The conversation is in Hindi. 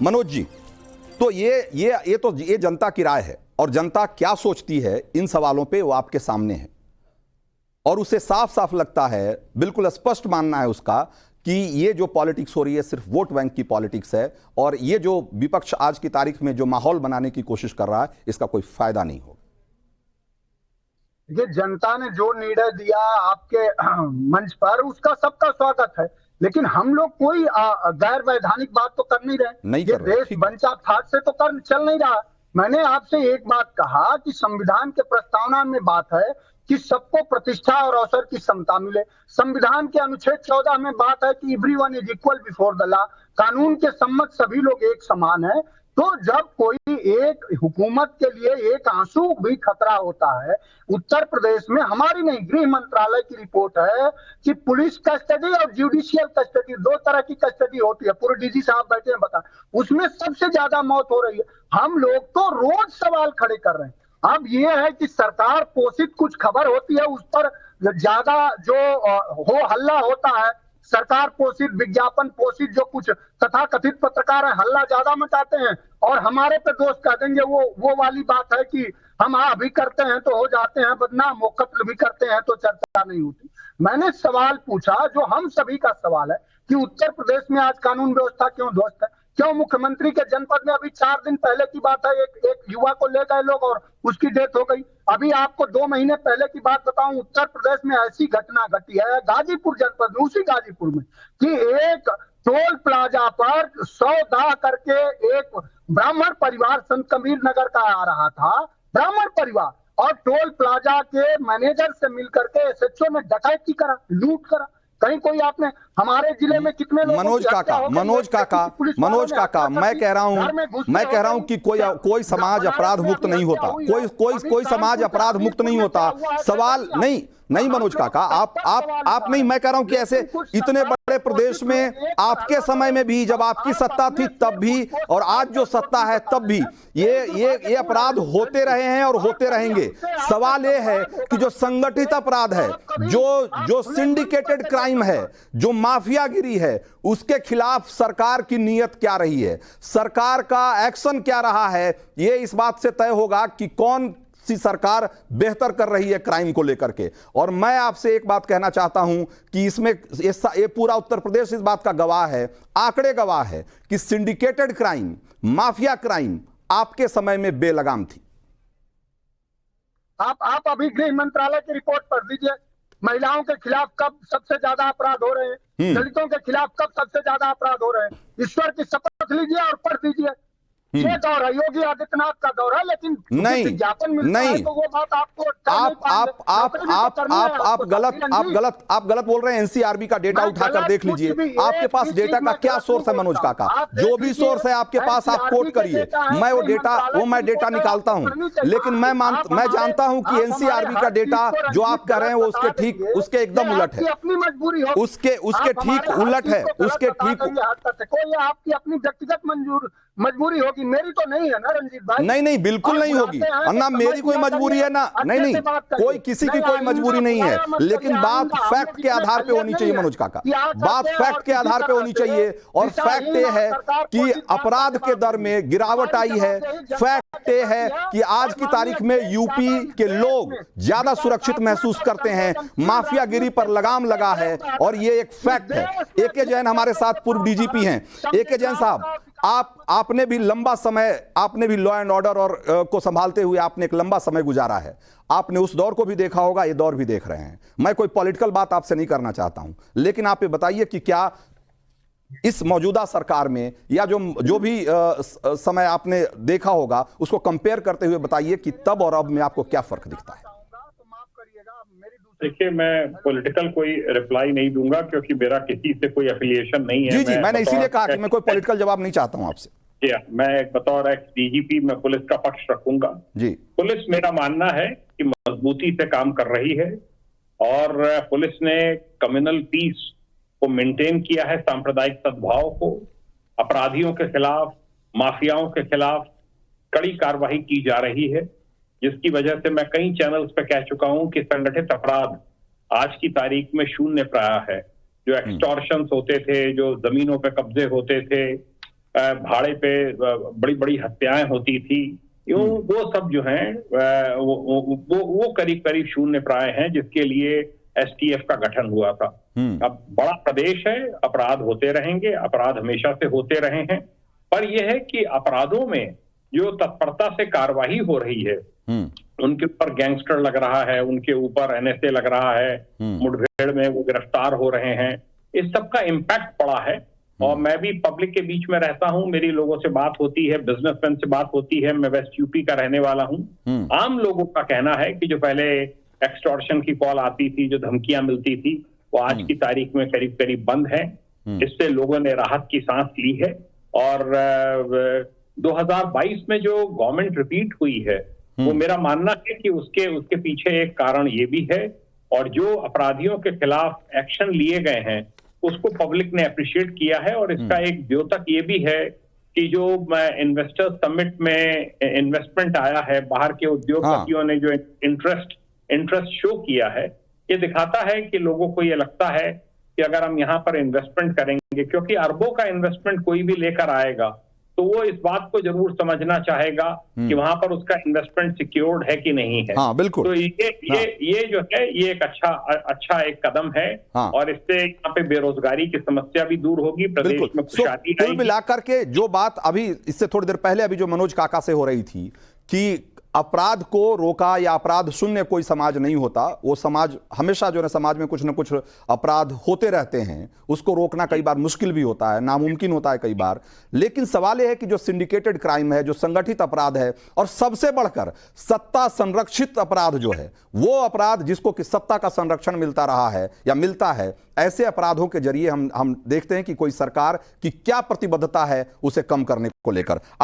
मनोज जी, तो ये जनता की राय है और जनता क्या सोचती है इन सवालों पे वो आपके सामने है और उसे साफ साफ लगता है, बिल्कुल स्पष्ट मानना है उसका कि ये जो पॉलिटिक्स हो रही है सिर्फ वोट बैंक की पॉलिटिक्स है और ये जो विपक्ष आज की तारीख में जो माहौल बनाने की कोशिश कर रहा है इसका कोई फायदा नहीं होगा। ये जनता ने जो निर्णय दिया आपके मंच पर उसका सबका स्वागत है, लेकिन हम लोग कोई गैर वैधानिक बात तो कर नहीं रहे। ये देश बंचा फाट से तो कर चल नहीं रहा। मैंने आपसे एक बात कहा कि संविधान के प्रस्तावना में बात है कि सबको प्रतिष्ठा और अवसर की समता मिले। संविधान के अनुच्छेद 14 में बात है कि everyone is equal before the law, कानून के सम्मत सभी लोग एक समान है। तो जब कोई एक हुकूमत के लिए एक आंसू भी खतरा होता है, उत्तर प्रदेश में हमारी नहीं गृह मंत्रालय की रिपोर्ट है कि पुलिस कस्टडी और जुडिशियल कस्टडी दो तरह की कस्टडी होती है। पूरे डीजी साहब बैठे हैं बता, उसमें सबसे ज्यादा मौत हो रही है। हम लोग तो रोज सवाल खड़े कर रहे हैं। अब ये है कि सरकार पोषित कुछ खबर होती है उस पर ज्यादा जो हो हल्ला होता है, सरकार पोषित विज्ञापन पोषित जो कुछ तथाकथित पत्रकार है हल्ला ज्यादा मचाते हैं और हमारे पे दोष कह देंगे। वो वाली बात है कि हम अभी करते हैं तो हो जाते हैं बदनाम, वो कत्ल भी करते हैं तो चर्चा नहीं होती। मैंने सवाल पूछा जो हम सभी का सवाल है कि उत्तर प्रदेश में आज कानून व्यवस्था क्यों ध्वस्त है, क्यों मुख्यमंत्री के जनपद में अभी 4 दिन पहले की बात है एक युवा को ले गए लोग और उसकी डेथ हो गई। अभी आपको 2 महीने पहले की बात बताऊं, उत्तर प्रदेश में ऐसी घटना घटी है गाजीपुर जनपद में, उसी गाजीपुर में कि एक टोल प्लाजा पर 100 दाह करके एक ब्राह्मण परिवार संत कबीर नगर का आ रहा था, ब्राह्मण परिवार, और टोल प्लाजा के मैनेजर से मिलकर के एसएचओ ने डकैती करा, लूट करा। कहीं कोई आपने हमारे जिले में कितने लोग मनोज काका मैं कह रहा हूं कि कोई समाज अपराध मुक्त नहीं होता, कोई समाज अपराध मुक्त नहीं होता। सवाल नहीं मनोज काका, आप नहीं, मैं कह रहा हूं कि ऐसे इतने बड़े प्रदेश में आपके समय में भी जब आपकी सत्ता थी तब भी और आज जो सत्ता है तब भी ये अपराध होते रहे हैं और होते रहेंगे। सवाल ये है कि जो संगठित अपराध है, जो सिंडिकेटेड क्राइम है, जो माफियागिरी है, उसके खिलाफ सरकार की नीयत क्या रही है, सरकार का एक्शन क्या रहा है, ये इस बात से तय होगा कि कौन सी सरकार बेहतर कर रही है क्राइम को लेकर के। और मैं आपसे एक बात कहना चाहता हूं कि इसमें ये पूरा उत्तर प्रदेश इस बात का गवाह है, आंकड़े गवाह है कि सिंडिकेटेड क्राइम, माफिया क्राइम आपके समय में बेलगाम थी। आप अभी गृह मंत्रालय की रिपोर्ट पढ़ दीजिए, महिलाओं के खिलाफ कब सबसे ज्यादा अपराध हो रहे हैं, दलितों के खिलाफ कब सबसे ज्यादा अपराध हो रहे हैं। ईश्वर की शपथ लीजिए और पढ़ दीजिए। ये दौर है, योगी आदित्यनाथ का दौर है, लेकिन विज्ञापन मिलता है तो वो बात आपको आप गलत बोल रहे हैं। एनसीआरबी का डेटा उठाकर देख लीजिए, आपके पास डेटा का क्या सोर्स है मनोज काका, जो भी सोर्स है आपके पास आप कोट करिए, मैं वो डेटा निकालता हूं। लेकिन मैं जानता हूं कि एनसीआरबी का डेटा जो आप कह रहे हैं वो उसके एकदम उलट है, उसके ठीक उलट है, उसके ठीक। कोई आपकी अपनी व्यक्तिगत मजबूरी होगी, मेरी तो नहीं है ना रंजीत भाई। नहीं बिल्कुल नहीं होगी, ना मेरी कोई मजबूरी है ना, नहीं कोई किसी की कोई मजबूरी नहीं है, लेकिन बात फैक्ट के आधार पे होनी चाहिए मनोज काका, बात फैक्ट के आधार पे होनी चाहिए। और फैक्ट ये है कि अपराध के दर में गिरावट आई है, फैक्ट ये है कि आज की तारीख में यूपी के लोग ज्यादा सुरक्षित महसूस करते हैं, माफियागिरी पर लगाम लगा है और ये एक फैक्ट है। एके जैन हमारे साथ पूर्व डीजीपी हैं। एके जैन साहब, आपने भी लंबा समय, आपने भी लॉ एंड ऑर्डर और को संभालते हुए आपने एक लंबा समय गुजारा है, आपने उस दौर को भी देखा होगा, ये दौर भी देख रहे हैं। मैं कोई पॉलिटिकल बात आपसे नहीं करना चाहता हूं, लेकिन आप ये बताइए कि क्या इस मौजूदा सरकार में या जो भी समय आपने देखा होगा उसको कंपेयर करते हुए बताइए कि तब और अब में आपको क्या फर्क दिखता है। देखिए, मैं पॉलिटिकल कोई रिप्लाई नहीं दूंगा क्योंकि मेरा किसी से कोई एफिलिएशन नहीं है। जी, मैंने इसीलिए कहा कि मैं कोई पॉलिटिकल जवाब नहीं चाहता हूं आपसे। मैं बतौर एक्स डीजीपी मैं पुलिस का पक्ष रखूंगा जी। पुलिस, मेरा मानना है कि मजबूती से काम कर रही है और पुलिस ने कम्युनल पीस को मेंटेन किया है, सांप्रदायिक सद्भाव को, अपराधियों के खिलाफ, माफियाओं के खिलाफ कड़ी कार्रवाई की जा रही है, जिसकी वजह से मैं कई चैनल्स पे कह चुका हूं कि संगठित अपराध आज की तारीख में शून्य प्राय है। जो एक्सटॉर्शंस होते थे, जो जमीनों पे कब्जे होते थे, भाड़े पे बड़ी बड़ी हत्याएं होती थी, यूं वो सब जो है वो करीब करीब शून्य प्राय हैं, जिसके लिए एसटीएफ का गठन हुआ था। अब बड़ा प्रदेश है, अपराध होते रहेंगे, अपराध हमेशा से होते रहे हैं, पर यह है कि अपराधों में जो तत्परता से कार्रवाई हो रही है, उनके ऊपर गैंगस्टर लग रहा है, उनके ऊपर एनएसए लग रहा है, मुठभेड़ में वो गिरफ्तार हो रहे हैं, इस सब का इम्पैक्ट पड़ा है। और मैं भी पब्लिक के बीच में रहता हूं, मेरी लोगों से बात होती है, बिजनेसमैन से बात होती है, मैं वेस्ट यूपी का रहने वाला हूं। आम लोगों का कहना है कि जो पहले एक्सटॉर्शन की कॉल आती थी, जो धमकियां मिलती थी, वो आज की तारीख में करीब करीब बंद है। इससे लोगों ने राहत की सांस ली है। और 2022 में जो गवर्नमेंट रिपीट हुई है, वो मेरा मानना है कि उसके पीछे एक कारण ये भी है, और जो अपराधियों के खिलाफ एक्शन लिए गए हैं उसको पब्लिक ने अप्रिशिएट किया है। और इसका एक द्योतक ये भी है कि जो इन्वेस्टर समिट में इन्वेस्टमेंट आया है, बाहर के उद्योगपतियों ने जो इंटरेस्ट शो किया है, ये दिखाता है कि लोगों को ये लगता है कि अगर हम यहाँ पर इन्वेस्टमेंट करेंगे, क्योंकि अरबों का इन्वेस्टमेंट कोई भी लेकर आएगा तो वो इस बात को जरूर समझना चाहेगा कि वहां पर उसका इन्वेस्टमेंट सिक्योर्ड है कि नहीं है। हाँ, बिल्कुल। तो ये जो है ये एक अच्छा एक कदम है। और इससे यहाँ पे बेरोजगारी की समस्या भी दूर होगी, प्रदेश में खुशहाली। कुल मिलाकर के जो बात अभी इससे थोड़ी देर पहले अभी जो मनोज काका से हो रही थी कि अपराध को रोका या अपराध शून्य कोई समाज नहीं होता, वो समाज हमेशा जो है समाज में कुछ ना कुछ अपराध होते रहते हैं, उसको रोकना कई बार मुश्किल भी होता है, नामुमकिन होता है कई बार। लेकिन सवाल यह है कि जो सिंडिकेटेड क्राइम है, जो संगठित अपराध है, और सबसे बढ़कर सत्ता संरक्षित अपराध जो है, वो अपराध जिसको कि सत्ता का संरक्षण मिलता रहा है या मिलता है, ऐसे अपराधों के जरिए हम देखते हैं कि कोई सरकार की क्या प्रतिबद्धता है उसे कम करने को लेकर।